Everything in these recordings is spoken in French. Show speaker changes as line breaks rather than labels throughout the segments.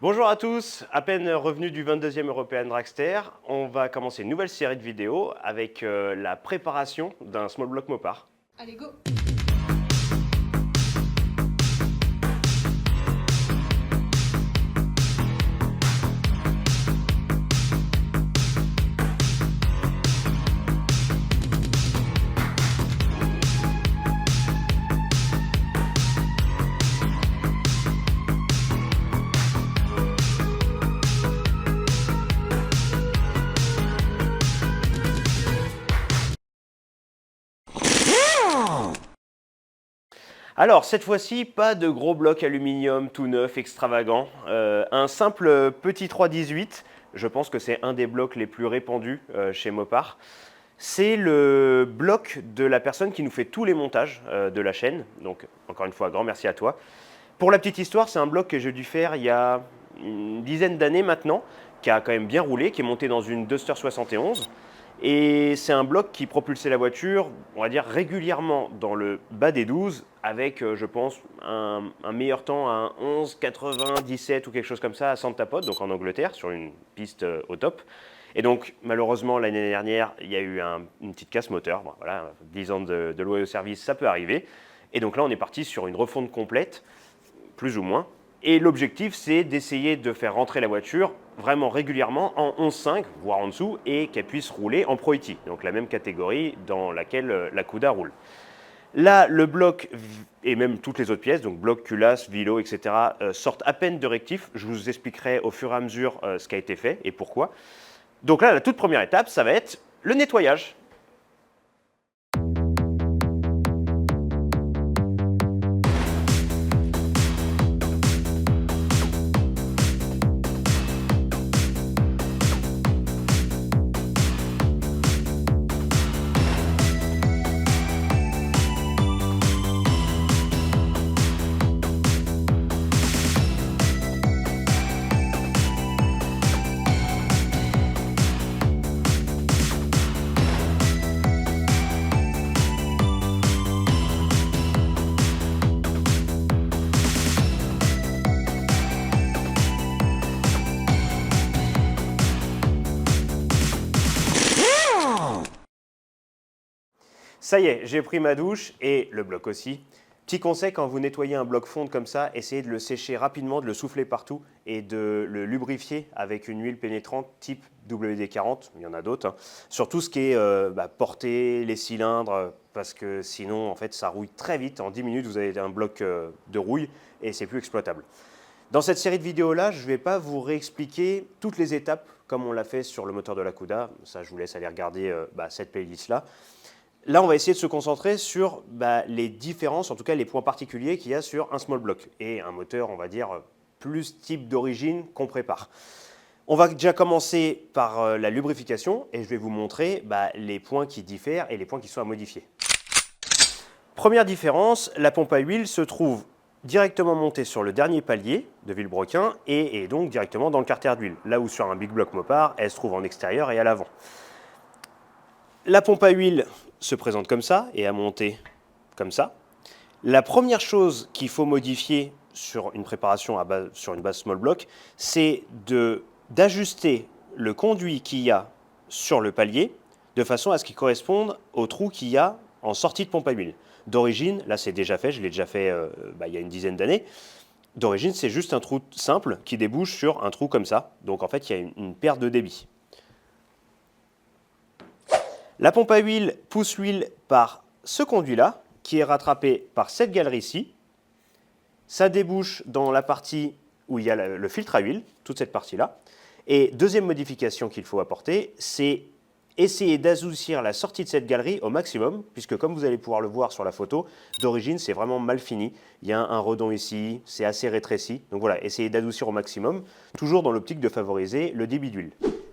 Bonjour à tous, à peine revenu du 22e European Dragster, on va commencer une nouvelle série de vidéos avec la préparation d'un small block Mopar.
Allez, go!
Alors cette fois-ci, pas de gros bloc aluminium tout neuf, extravagant, un simple petit 318, je pense que c'est un des blocs les plus répandus chez Mopar. C'est le bloc de la personne qui nous fait tous les montages de la chaîne, donc encore une fois, grand merci à toi. Pour la petite histoire, c'est un bloc que j'ai dû faire il y a une dizaine d'années maintenant, qui a quand même bien roulé, qui est monté dans une Duster 71. Et c'est un bloc qui propulsait la voiture, on va dire, régulièrement dans le bas des 12, avec, je pense, un meilleur temps à un 11,97 ou quelque chose comme ça à Santa Pod, donc en Angleterre, sur une piste au top. Et donc, malheureusement, l'année dernière, il y a eu une petite casse moteur. Bon, voilà, 10 ans de loyer au service, ça peut arriver. Et donc là, on est parti sur une refonte complète, plus ou moins. Et l'objectif, c'est d'essayer de faire rentrer la voiture vraiment régulièrement en 11.5, voire en dessous, et qu'elle puisse rouler en Pro E-T, donc la même catégorie dans laquelle la Cuda roule. Là, le bloc, et même toutes les autres pièces, donc bloc, culasse, vilo, etc., sortent à peine de rectif. Je vous expliquerai au fur et à mesure ce qui a été fait et pourquoi. Donc là, la toute première étape, ça va être le nettoyage. Ça y est, j'ai pris ma douche et le bloc aussi. Petit conseil, quand vous nettoyez un bloc fonte comme ça, essayez de le sécher rapidement, de le souffler partout et de le lubrifier avec une huile pénétrante type WD-40, il y en a d'autres, hein. Sur tout ce qui est portée, les cylindres, parce que sinon, en fait, ça rouille très vite. En 10 minutes, vous avez un bloc de rouille et c'est plus exploitable. Dans cette série de vidéos-là, je ne vais pas vous réexpliquer toutes les étapes comme on l'a fait sur le moteur de la Cuda. Ça, je vous laisse aller regarder cette playlist-là. Là, on va essayer de se concentrer sur les différences, en tout cas les points particuliers qu'il y a sur un small block et un moteur, on va dire, plus type d'origine qu'on prépare. On va déjà commencer par la lubrification et je vais vous montrer les points qui diffèrent et les points qui sont à modifier. Première différence, la pompe à huile se trouve directement montée sur le dernier palier de Villebrequin et donc directement dans le carter d'huile, là où sur un big block Mopar, elle se trouve en extérieur et à l'avant. La pompe à huile se présente comme ça et à monter comme ça. La première chose qu'il faut modifier sur une préparation sur une base small block, c'est d'ajuster le conduit qu'il y a sur le palier de façon à ce qu'il corresponde au trou qu'il y a en sortie de pompe à huile. D'origine, là c'est déjà fait, je l'ai déjà fait il y a une dizaine d'années. D'origine, c'est juste un trou simple qui débouche sur un trou comme ça. Donc en fait, il y a une perte de débit. La pompe à huile pousse l'huile par ce conduit-là, qui est rattrapé par cette galerie-ci. Ça débouche dans la partie où il y a le filtre à huile, toute cette partie-là. Et deuxième modification qu'il faut apporter, c'est essayer d'adoucir la sortie de cette galerie au maximum, puisque comme vous allez pouvoir le voir sur la photo, d'origine c'est vraiment mal fini. Il y a un redond ici, c'est assez rétréci. Donc voilà, essayez d'adoucir au maximum, toujours dans l'optique de favoriser le débit d'huile.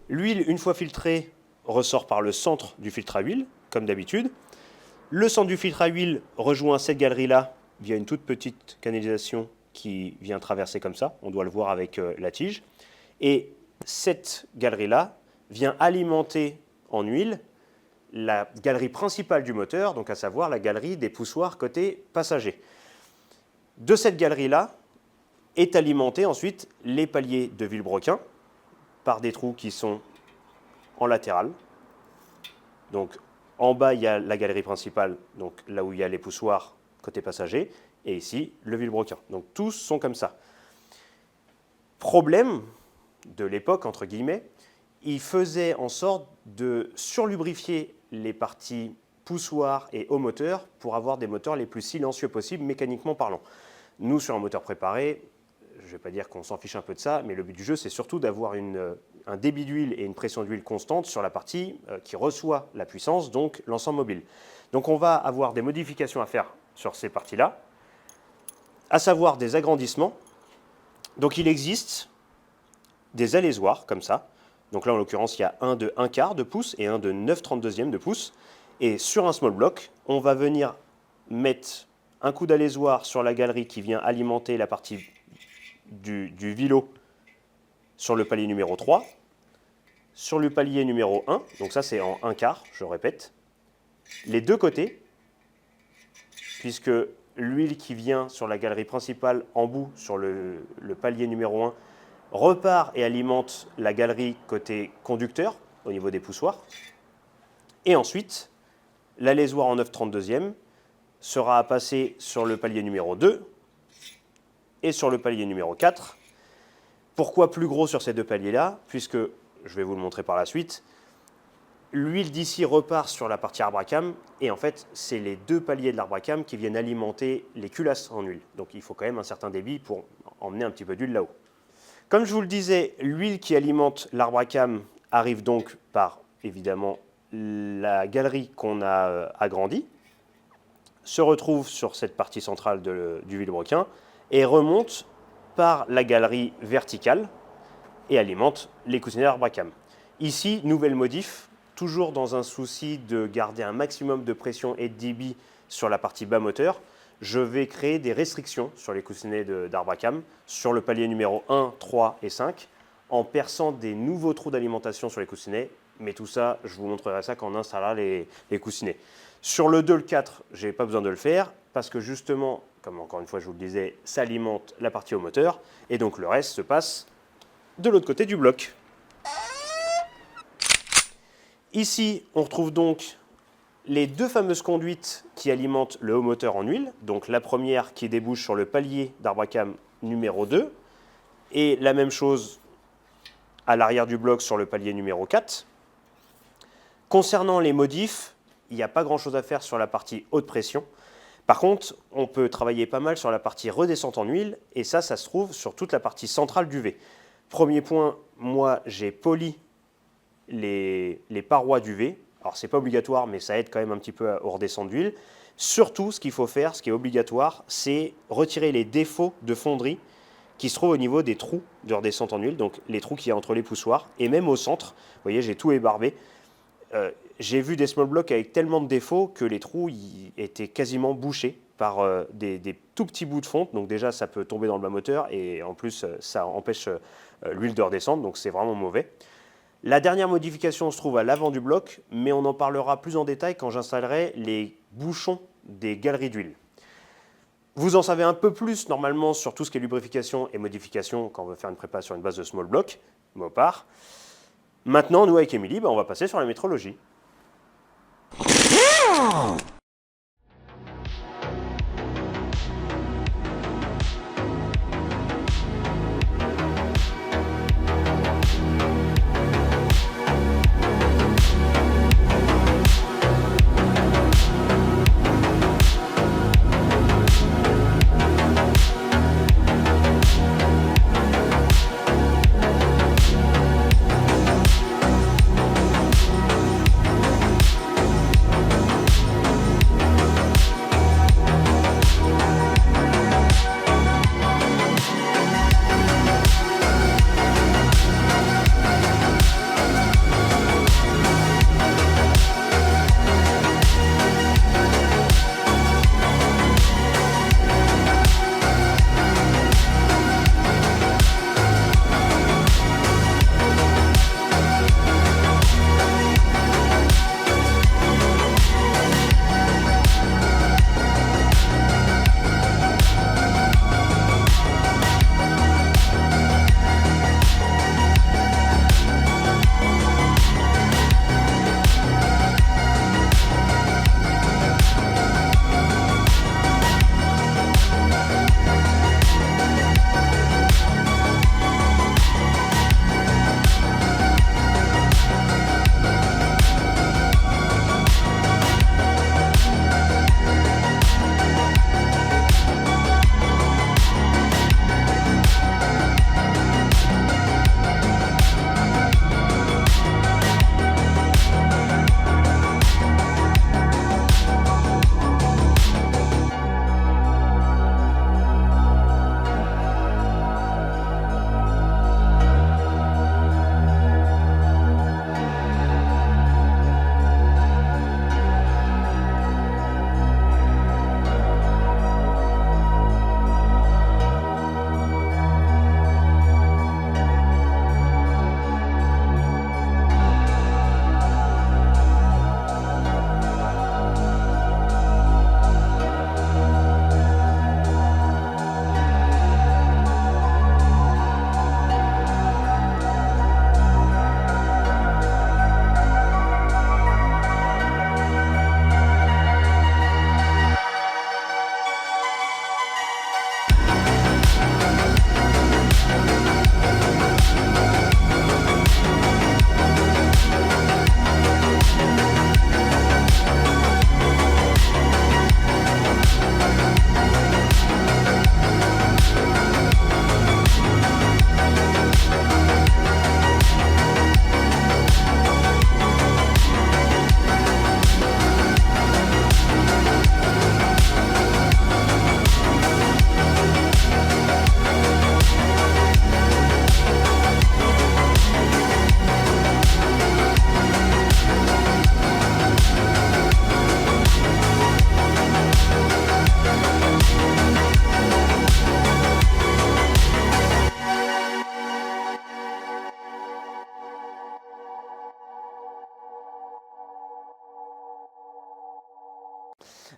L'huile, une fois filtrée, ressort par le centre du filtre à huile, comme d'habitude. Le centre du filtre à huile rejoint cette galerie-là via une toute petite canalisation qui vient traverser comme ça. On doit le voir avec la tige. Et cette galerie-là vient alimenter en huile la galerie principale du moteur, donc à savoir la galerie des poussoirs côté passager. De cette galerie-là, est alimenté ensuite les paliers de vilebrequin par des trous qui sont en latéral. Donc en bas, il y a la galerie principale, donc là où il y a les poussoirs côté passager, et ici, le vilebrequin. Donc tous sont comme ça. Problème de l'époque, entre guillemets, il faisait en sorte de surlubrifier les parties poussoirs et haut moteur pour avoir des moteurs les plus silencieux possibles, mécaniquement parlant. Nous, sur un moteur préparé, je ne vais pas dire qu'on s'en fiche un peu de ça, mais le but du jeu, c'est surtout d'avoir un débit d'huile et une pression d'huile constante sur la partie qui reçoit la puissance, donc l'ensemble mobile. Donc on va avoir des modifications à faire sur ces parties-là, à savoir des agrandissements. Donc il existe des alaisoirs comme ça. Donc là, en l'occurrence, il y a un de 1/4 de pouce et un de 9/32 de pouce. Et sur un small block, on va venir mettre un coup d'alaisoir sur la galerie qui vient alimenter la partie du vilo sur le palier numéro 3, sur le palier numéro 1, donc ça c'est en 1/4, je répète, les deux côtés, puisque l'huile qui vient sur la galerie principale en bout sur le palier numéro 1 repart et alimente la galerie côté conducteur au niveau des poussoirs. Et ensuite, l'alaisoir en 9/32 sera à passer sur le palier numéro 2 et sur le palier numéro 4. Pourquoi plus gros sur ces deux paliers-là? Puisque, je vais vous le montrer par la suite, l'huile d'ici repart sur la partie arbre à cam, et en fait, c'est les deux paliers de l'arbre à cam qui viennent alimenter les culasses en huile. Donc il faut quand même un certain débit pour emmener un petit peu d'huile là-haut. Comme je vous le disais, l'huile qui alimente l'arbre à cam arrive donc par, évidemment, la galerie qu'on a agrandie, se retrouve sur cette partie centrale du vilebrequin et remonte par la galerie verticale et alimente les coussinets d'arbre à cam. Ici, nouvelle modif, toujours dans un souci de garder un maximum de pression et de débit sur la partie bas moteur, je vais créer des restrictions sur les coussinets d'arbre à cam, sur le palier numéro 1, 3 et 5, en perçant des nouveaux trous d'alimentation sur les coussinets, mais tout ça, je vous montrerai ça quand on installera les coussinets. Sur le 2, le 4, je n'ai pas besoin de le faire, parce que justement, comme encore une fois je vous le disais, ça alimente la partie au moteur, et donc le reste se passe de l'autre côté du bloc. Ici, on retrouve donc les deux fameuses conduites qui alimentent le haut moteur en huile. Donc la première qui débouche sur le palier d'arbre à cam numéro 2, et la même chose à l'arrière du bloc sur le palier numéro 4. Concernant les modifs, il n'y a pas grand-chose à faire sur la partie haute pression. Par contre, on peut travailler pas mal sur la partie redescente en huile, et ça se trouve sur toute la partie centrale du V. Premier point, moi j'ai poli les parois du V. Alors c'est pas obligatoire, mais ça aide quand même un petit peu au redescendre d'huile. Surtout, ce qu'il faut faire, ce qui est obligatoire, c'est retirer les défauts de fonderie qui se trouvent au niveau des trous de redescente en huile, donc les trous qu'il y a entre les poussoirs, et même au centre. Vous voyez, j'ai tout ébarbé. J'ai vu des small blocks avec tellement de défauts que les trous étaient quasiment bouchés par des tout petits bouts de fonte. Donc déjà, ça peut tomber dans le bas moteur, et en plus, ça empêche l'huile de redescendre, donc c'est vraiment mauvais. La dernière modification se trouve à l'avant du bloc, mais on en parlera plus en détail quand j'installerai les bouchons des galeries d'huile. Vous en savez un peu plus normalement sur tout ce qui est lubrification et modification quand on veut faire une prépa sur une base de small block, Mopar. Maintenant, nous avec Émilie, on va passer sur la métrologie.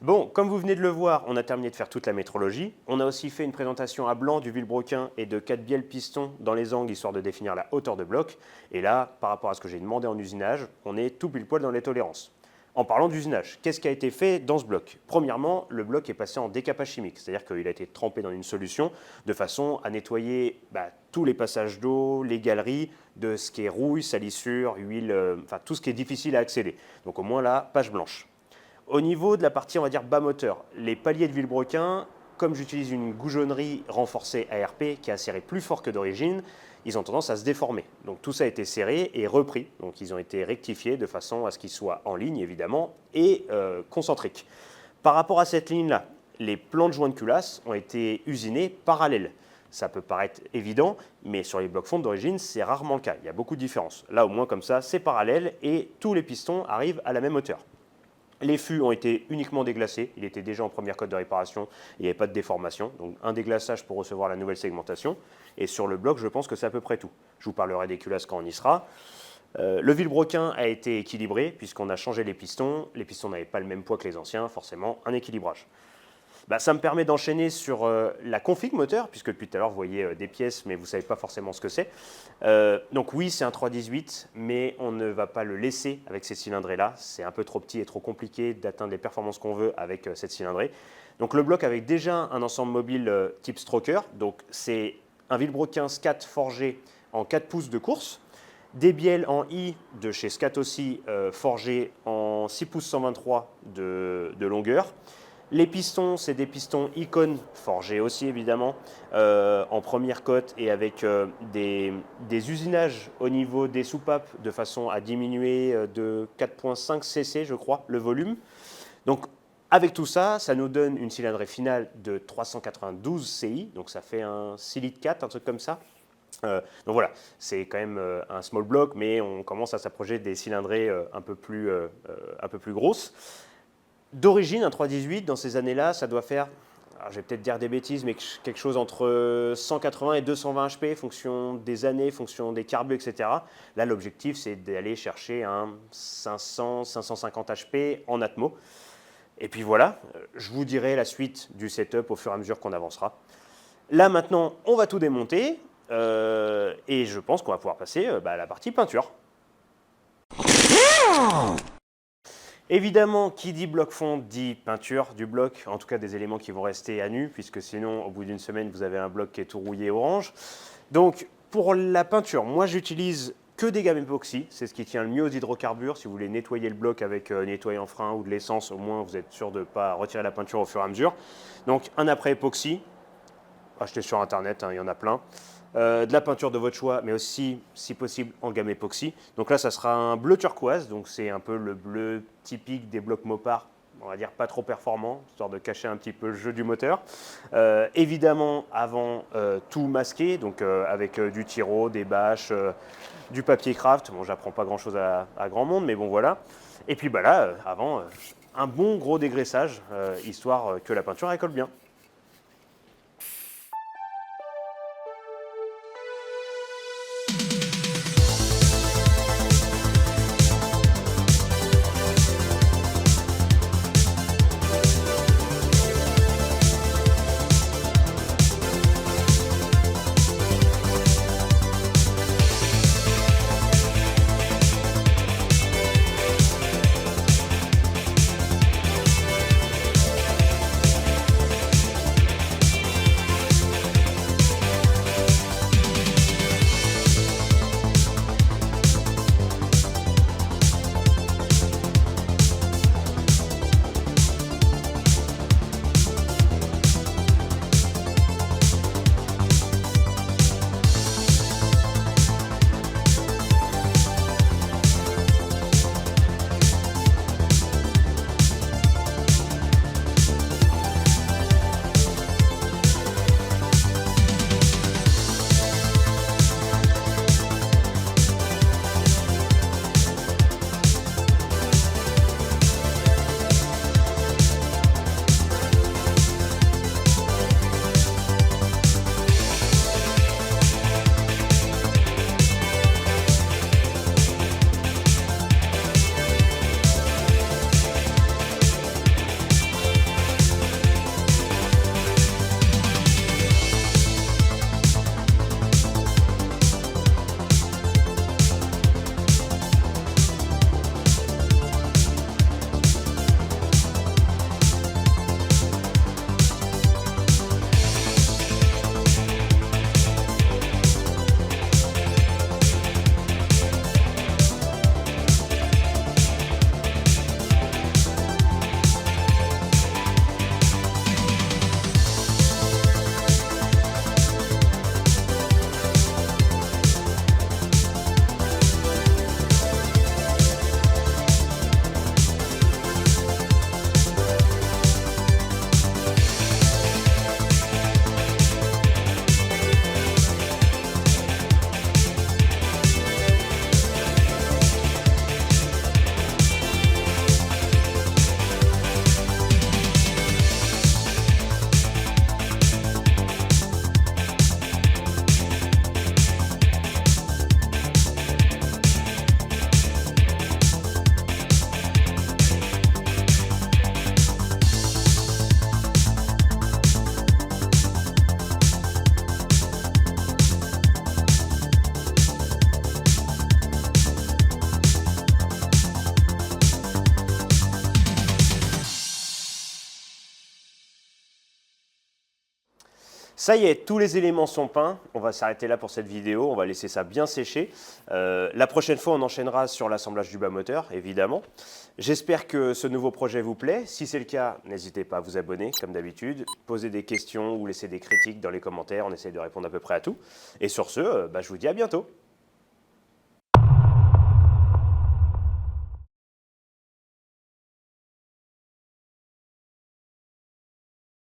Bon, comme vous venez de le voir, on a terminé de faire toute la métrologie. On a aussi fait une présentation à blanc du vilebrequin et de 4 bielles pistons dans les angles, histoire de définir la hauteur de bloc. Et là, par rapport à ce que j'ai demandé en usinage, on est tout pile poil dans les tolérances. En parlant d'usinage, qu'est-ce qui a été fait dans ce bloc? Premièrement, le bloc est passé en décapage chimique, c'est-à-dire qu'il a été trempé dans une solution de façon à nettoyer tous les passages d'eau, les galeries, de ce qui est rouille, salissure, huile, enfin tout ce qui est difficile à accéder. Donc au moins là, page blanche. Au niveau de la partie, on va dire, bas moteur, les paliers de vilebrequin, comme j'utilise une goujonnerie renforcée ARP qui a serré plus fort que d'origine, ils ont tendance à se déformer. Donc tout ça a été serré et repris. Donc ils ont été rectifiés de façon à ce qu'ils soient en ligne, évidemment, et concentriques. Par rapport à cette ligne-là, les plans de joint de culasse ont été usinés parallèles. Ça peut paraître évident, mais sur les blocs fonds d'origine, c'est rarement le cas. Il y a beaucoup de différences. Là, au moins, comme ça, c'est parallèle et tous les pistons arrivent à la même hauteur. Les fûts ont été uniquement déglacés, il était déjà en première cote de réparation, il n'y avait pas de déformation, donc un déglaçage pour recevoir la nouvelle segmentation. Et sur le bloc, je pense que c'est à peu près tout. Je vous parlerai des culasses quand on y sera. Le vilebrequin a été équilibré puisqu'on a changé les pistons n'avaient pas le même poids que les anciens, forcément un équilibrage. Ça me permet d'enchaîner sur la config moteur, puisque depuis tout à l'heure vous voyez des pièces, mais vous ne savez pas forcément ce que c'est. Donc oui, c'est un 318, mais on ne va pas le laisser avec ces cylindrées-là. C'est un peu trop petit et trop compliqué d'atteindre les performances qu'on veut avec cette cylindrée. Donc le bloc avec déjà un ensemble mobile type stroker, donc c'est un vilebrequin SCAT forgé en 4 pouces de course, des bielles en I de chez SCAT aussi forgés en 6 pouces 123 de longueur. Les pistons, c'est des pistons Icon forgés aussi évidemment en première cote et avec des usinages au niveau des soupapes de façon à diminuer de 4,5 cc je crois le volume. Donc avec tout ça, ça nous donne une cylindrée finale de 392 CI, donc ça fait un 6 litres 4, un truc comme ça. Donc voilà, c'est quand même un small block, mais on commence à s'approcher des cylindrées un peu plus grosses. D'origine, un 318, dans ces années-là, ça doit faire, alors je vais peut-être dire des bêtises, mais quelque chose entre 180 et 220 HP, fonction des années, fonction des carbus, etc. Là, l'objectif, c'est d'aller chercher un 500, 550 HP en Atmo. Et puis voilà, je vous dirai la suite du setup au fur et à mesure qu'on avancera. Là, maintenant, on va tout démonter, et je pense qu'on va pouvoir passer à la partie peinture. Évidemment, qui dit bloc fond dit peinture du bloc, en tout cas des éléments qui vont rester à nu, puisque sinon, au bout d'une semaine, vous avez un bloc qui est tout rouillé orange. Donc, pour la peinture, moi, j'utilise que des gammes époxy, c'est ce qui tient le mieux aux hydrocarbures. Si vous voulez nettoyer le bloc avec nettoyant frein ou de l'essence, au moins, vous êtes sûr de ne pas retirer la peinture au fur et à mesure. Donc, un après époxy, achetez sur Internet, il y en a plein. De la peinture de votre choix, mais aussi, si possible, en gamme époxy. Donc là, ça sera un bleu turquoise, donc c'est un peu le bleu typique des blocs Mopar, on va dire pas trop performant, histoire de cacher un petit peu le jeu du moteur. Évidemment, avant, tout masqué, donc avec du tiro, des bâches, du papier craft. Bon, j'apprends pas grand-chose à grand monde, mais bon, voilà. Et puis là, avant, un bon gros dégraissage, histoire que la peinture récolte bien. Ça y est, tous les éléments sont peints. On va s'arrêter là pour cette vidéo. On va laisser ça bien sécher. La prochaine fois, on enchaînera sur l'assemblage du bas moteur, évidemment. J'espère que ce nouveau projet vous plaît. Si c'est le cas, n'hésitez pas à vous abonner, comme d'habitude. Posez des questions ou laissez des critiques dans les commentaires. On essaye de répondre à peu près à tout. Et sur ce, je vous dis à bientôt.